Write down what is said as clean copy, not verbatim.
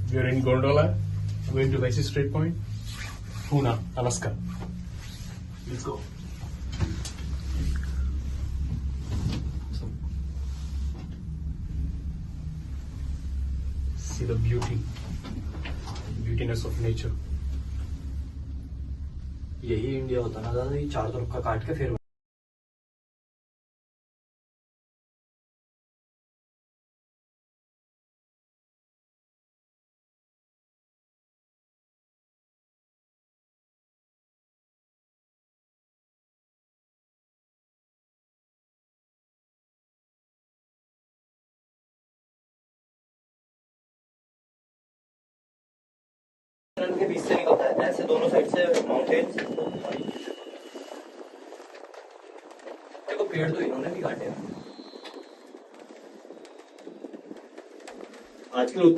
We are in gondola, going to Vice Strait Point, Puna, Alaska. Let's go. See the beautiness of nature. यही India होता ना दादा, ये चार तरफ का काट के फिर के बीच से निकलता है, ऐसे दोनों साइड से माउंटेन्स। देखो पेड़ तो इन्होंने भी काटे हैं आजकल।